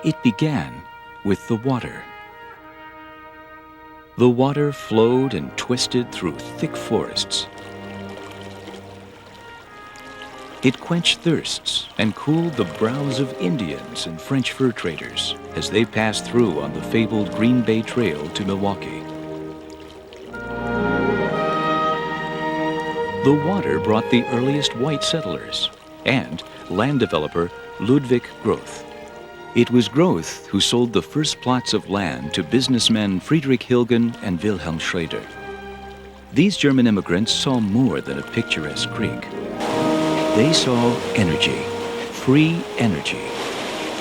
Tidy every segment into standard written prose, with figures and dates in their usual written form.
It began with the water. The water flowed and twisted through thick forests. It quenched thirsts and cooled the brows of Indians and French fur traders as they passed through on the fabled Green Bay Trail to Milwaukee. The water brought the earliest white settlers and land developer Ludwig Groth. It was Groth who sold the first plots of land to businessmen Friedrich Hilgen and Wilhelm Schrader. These German immigrants saw more than a picturesque creek. They saw energy, free energy,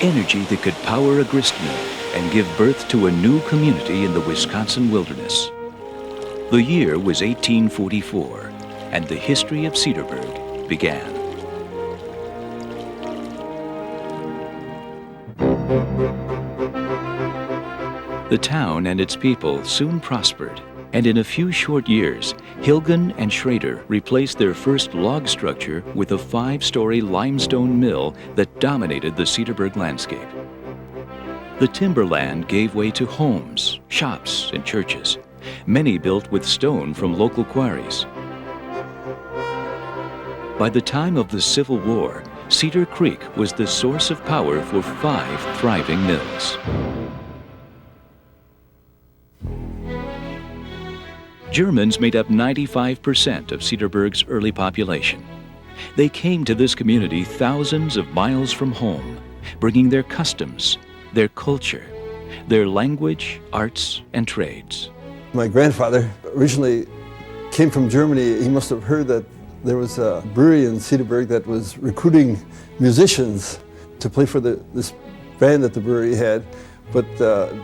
energy that could power a grist mill and give birth to a new community in the Wisconsin wilderness. The year was 1844, and the history of Cedarburg began. The town and its people soon prospered, and in a few short years, Hilgen and Schrader replaced their first log structure with a 5-story limestone mill that dominated the Cedarburg landscape. The timberland gave way to homes, shops, and churches, many built with stone from local quarries. By the time of the Civil War, Cedar Creek was the source of power for 5 thriving mills. Germans made up 95% of Cedarburg's early population. They came to this community thousands of miles from home, bringing their customs, their culture, their language, arts, and trades. My grandfather originally came from Germany. He must have heard that there was a brewery in Cedarburg that was recruiting musicians to play for this band that the brewery had. But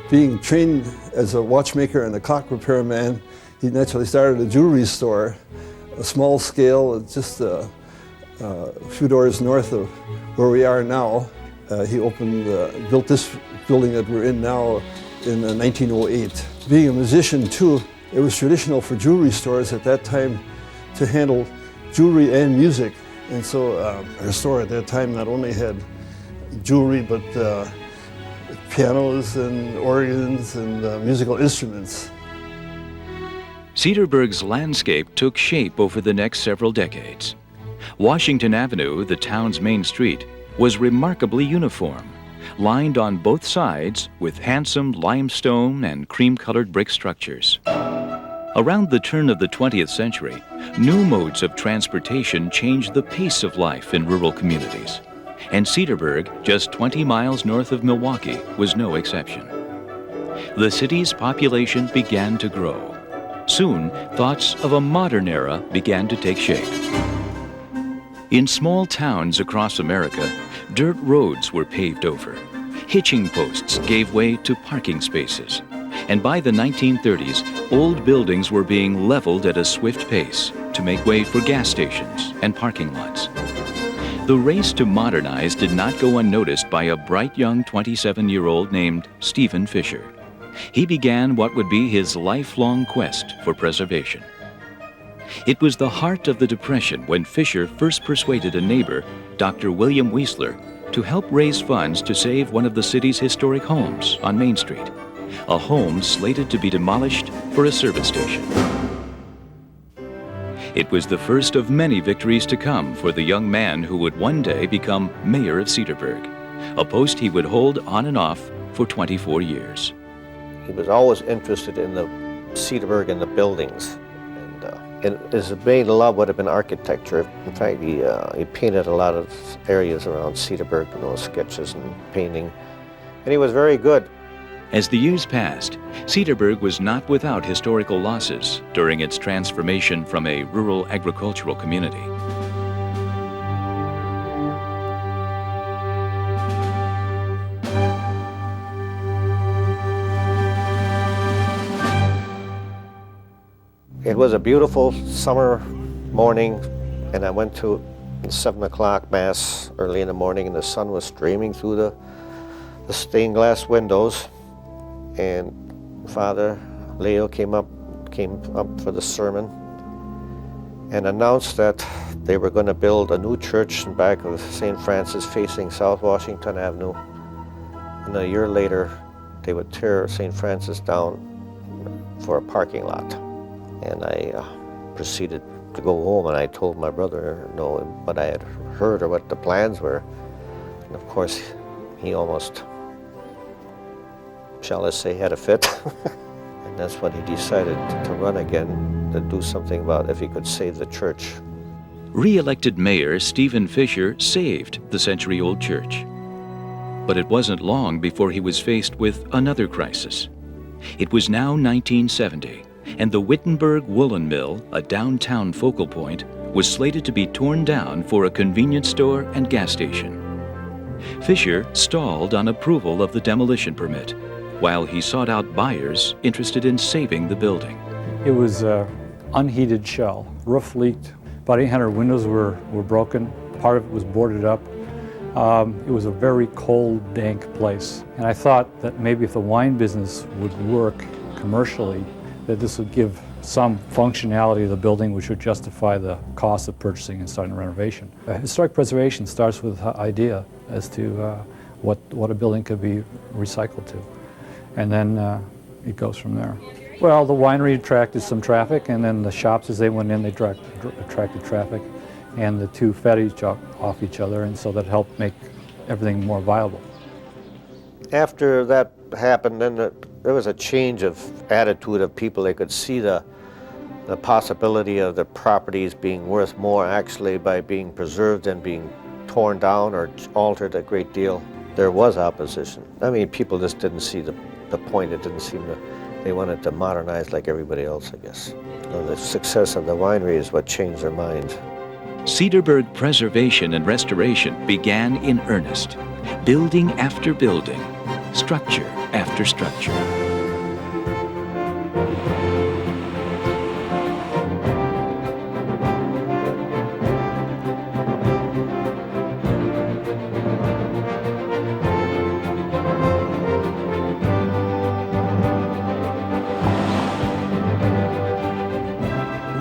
being trained as a watchmaker and a clock repairman, he naturally started a jewelry store, a small scale, just a few doors north of where we are now. He built this building that we're in now in 1908. Being a musician too, it was traditional for jewelry stores at that time to handle jewelry and music. And so our store at that time not only had jewelry, but pianos and organs and musical instruments. Cedarburg's landscape took shape over the next several decades. Washington Avenue, the town's main street, was remarkably uniform, lined on both sides with handsome limestone and cream-colored brick structures. Around the turn of the 20th century, new modes of transportation changed the pace of life in rural communities. And Cedarburg, just 20 miles north of Milwaukee, was no exception. The city's population began to grow. Soon, thoughts of a modern era began to take shape. In small towns across America, dirt roads were paved over. Hitching posts gave way to parking spaces. And by the 1930s, old buildings were being leveled at a swift pace to make way for gas stations and parking lots. The race to modernize did not go unnoticed by a bright young 27-year-old named Stephen Fisher. He began what would be his lifelong quest for preservation. It was the heart of the Depression when Fisher first persuaded a neighbor, Dr. William Weisler, to help raise funds to save one of the city's historic homes on Main Street, a home slated to be demolished for a service station. It was the first of many victories to come for the young man who would one day become mayor of Cedarburg, a post he would hold on and off for 24 years. He was always interested in the Cedarburg and the buildings. And his main love would have been architecture. In fact, he painted a lot of areas around Cedarburg, sketches and painting. And he was very good. As the years passed, Cedarburg was not without historical losses during its transformation from a rural agricultural community. It was a beautiful summer morning, and I went to the 7 o'clock Mass early in the morning, and the sun was streaming through the stained glass windows. And Father Leo came up for the sermon and announced that they were going to build a new church in back of St. Francis facing South Washington Avenue. And a year later, they would tear St. Francis down for a parking lot. And I proceeded to go home, and I told my brother what I had heard or what the plans were. And of course, he almost, shall I say, had a fit. And that's when he decided to run again, to do something about if he could save the church. Re-elected Mayor Stephen Fisher saved the century-old church. But it wasn't long before he was faced with another crisis. It was now 1970, and the Wittenberg Woolen Mill, a downtown focal point, was slated to be torn down for a convenience store and gas station. Fisher stalled on approval of the demolition permit, while he sought out buyers interested in saving the building. It was an unheated shell. Roof leaked. About 800 windows were broken. Part of it was boarded up. It was a very cold, dank place. And I thought that maybe if the wine business would work commercially, that this would give some functionality to the building which would justify the cost of purchasing and starting a renovation. Historic preservation starts with an idea as to what a building could be recycled to. And then it goes from there. Well, the winery attracted some traffic, and then the shops, as they went in, they attracted traffic, and the two fed off each other, and so that helped make everything more viable. After that happened, then there was a change of attitude of people. They could see the possibility of the properties being worth more actually by being preserved and being torn down or altered a great deal. There was opposition. I mean, people just didn't see the point. It didn't seem to, they wanted to modernize like everybody else, I guess. And the success of the winery is what changed their minds. Cedarburg preservation and restoration began in earnest, building after building, structure after structure.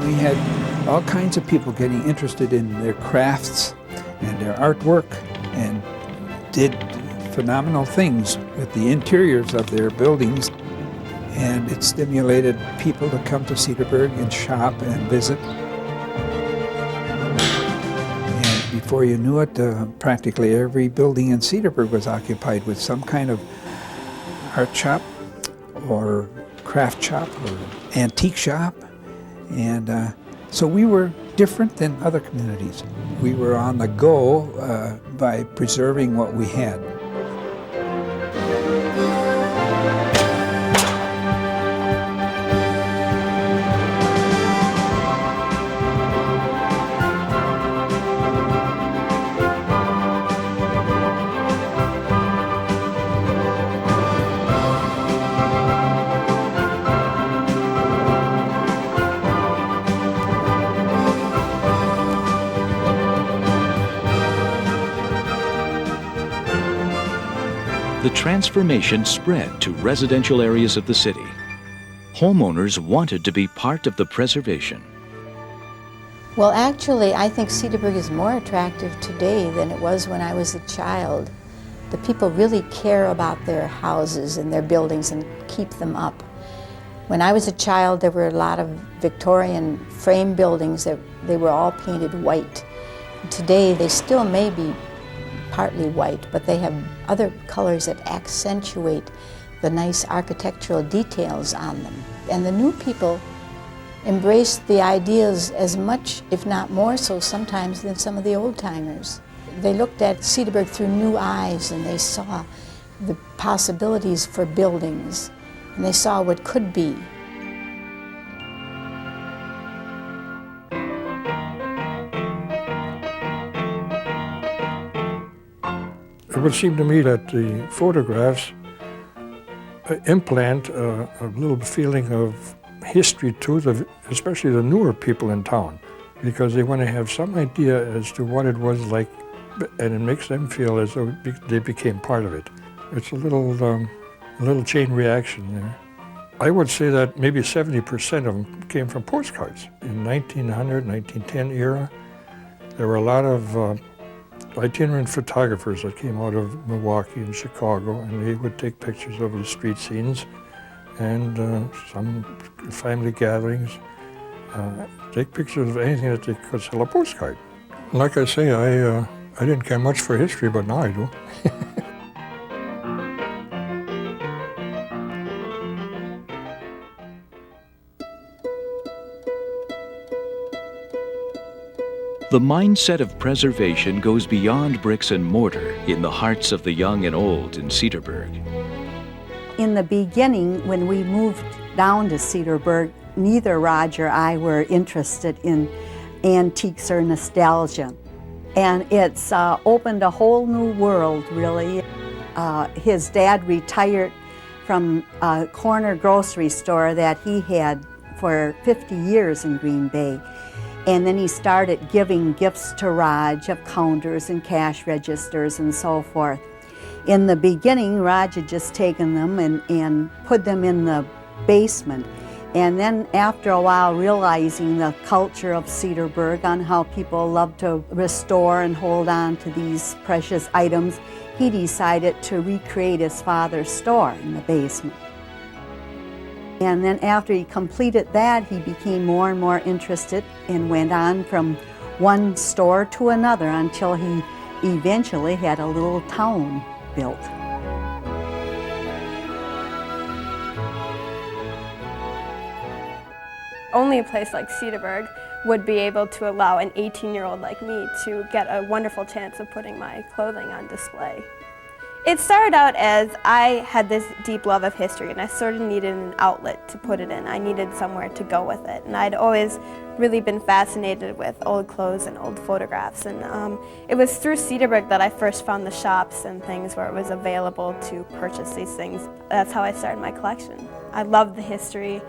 We had all kinds of people getting interested in their crafts and their artwork and did phenomenal things with the interiors of their buildings. And it stimulated people to come to Cedarburg and shop and visit. And before you knew it, practically every building in Cedarburg was occupied with some kind of art shop or craft shop or antique shop. And so we were different than other communities. We were on the go by preserving what we had. The transformation spread to residential areas of the city. Homeowners wanted to be part of the preservation. Well, actually, I think Cedarburg is more attractive today than it was when I was a child. The people really care about their houses and their buildings and keep them up. When I was a child, there were a lot of Victorian frame buildings that they were all painted white. Today, they still may be partly white, but they have other colors that accentuate the nice architectural details on them. And the new people embraced the ideas as much, if not more so sometimes, than some of the old-timers. They looked at Cedarburg through new eyes, and they saw the possibilities for buildings, and they saw what could be. It would seem to me that the photographs implant a little feeling of history to especially the newer people in town, because they want to have some idea as to what it was like, and it makes them feel as though they became part of it. It's a little chain reaction there. I would say that maybe 70% of them came from postcards. In 1900, 1910 era, there were a lot of itinerant photographers that came out of Milwaukee and Chicago, and they would take pictures of the street scenes and some family gatherings, take pictures of anything that they could sell a postcard. Like I say, I didn't care much for history, but now I do. The mindset of preservation goes beyond bricks and mortar in the hearts of the young and old in Cedarburg. In the beginning, when we moved down to Cedarburg, neither Roger or I were interested in antiques or nostalgia. And it's opened a whole new world, really. His dad retired from a corner grocery store that he had for 50 years in Green Bay. And then he started giving gifts to Raj of counters and cash registers and so forth. In the beginning, Raj had just taken them and put them in the basement. And then after a while, realizing the culture of Cedarburg on how people love to restore and hold on to these precious items, he decided to recreate his father's store in the basement. And then after he completed that, he became more and more interested and went on from one store to another until he eventually had a little town built. Only a place like Cedarburg would be able to allow an 18-year-old like me to get a wonderful chance of putting my clothing on display. It started out as I had this deep love of history and I sort of needed an outlet to put it in. I needed somewhere to go with it. And I'd always really been fascinated with old clothes and old photographs. And it was through Cedarburg that I first found the shops and things where it was available to purchase these things. That's how I started my collection. I love the history.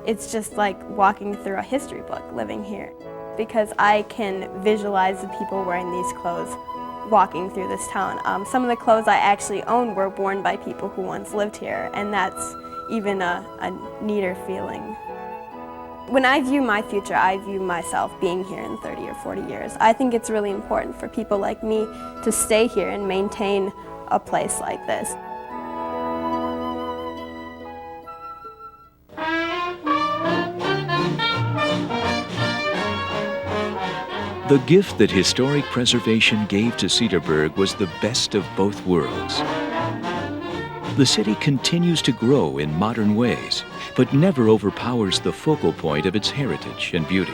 It's just like walking through a history book living here, because I can visualize the people wearing these clothes walking through this town. Some of the clothes I actually own were worn by people who once lived here, and that's even a neater feeling. When I view my future, I view myself being here in 30 or 40 years. I think it's really important for people like me to stay here and maintain a place like this. The gift that historic preservation gave to Cedarburg was the best of both worlds. The city continues to grow in modern ways, but never overpowers the focal point of its heritage and beauty.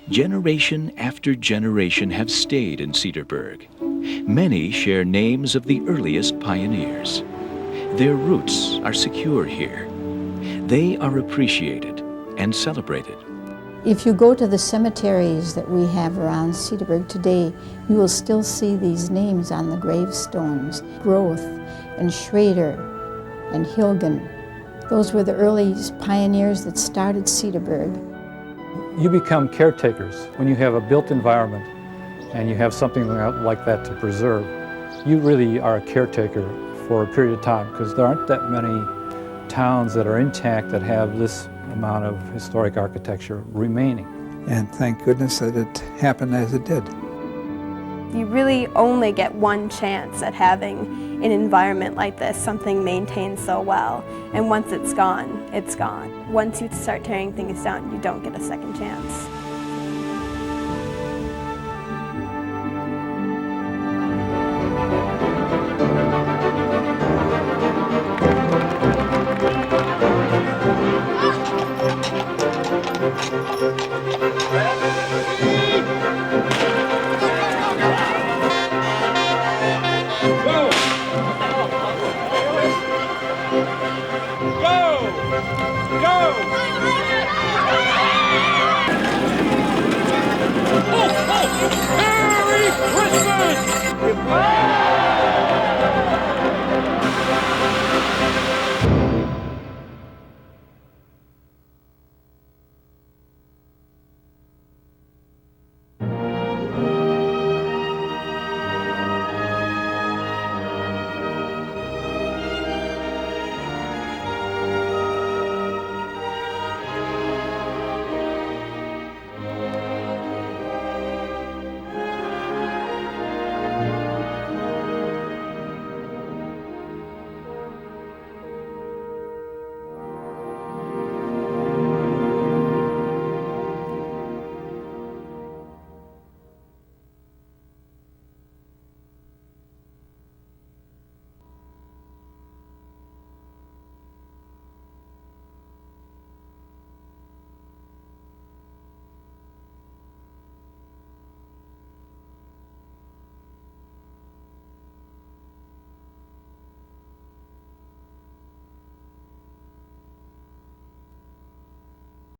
Generation after generation have stayed in Cedarburg. Many share names of the earliest pioneers. Their roots are secure here. They are appreciated and celebrated. If you go to the cemeteries that we have around Cedarburg today, you will still see these names on the gravestones. Groth and Schrader and Hilgen. Those were the early pioneers that started Cedarburg. You become caretakers when you have a built environment and you have something like that to preserve. You really are a caretaker for a period of time, because there aren't that many towns that are intact that have this amount of historic architecture remaining. And thank goodness that it happened as it did. You really only get one chance at having an environment like this, something maintained so well. And once it's gone, it's gone. Once you start tearing things down, you don't get a second chance.